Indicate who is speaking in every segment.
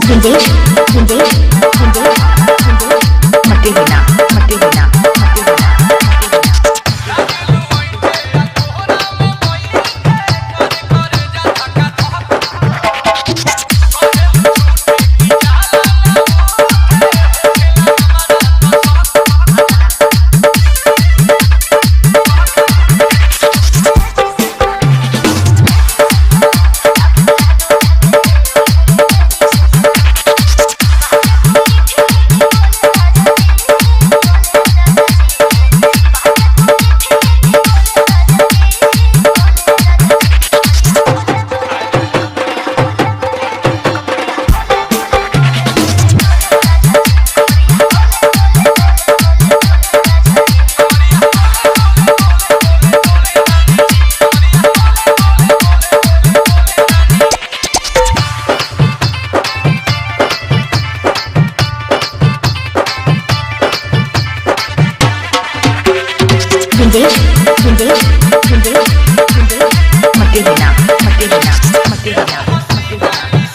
Speaker 1: जिंदेश जिंदेश जिंदेश जिंदेश मते बिना मते बिना मते बिना जिंदेश जिंदेश जिंदेश जिंदेश मते बिना मते बिना मते बिना मते बिना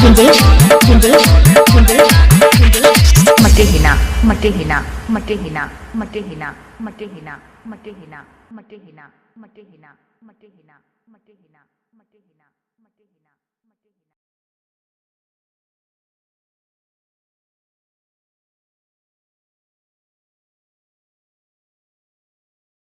Speaker 1: जिंदेश जिंदेश जिंदेश जिंदेश मते हिना मते हिना मते हिना मते हिना मते हिना मते हिना मते हिना मते हिना मते हिना मते हिना मते हिना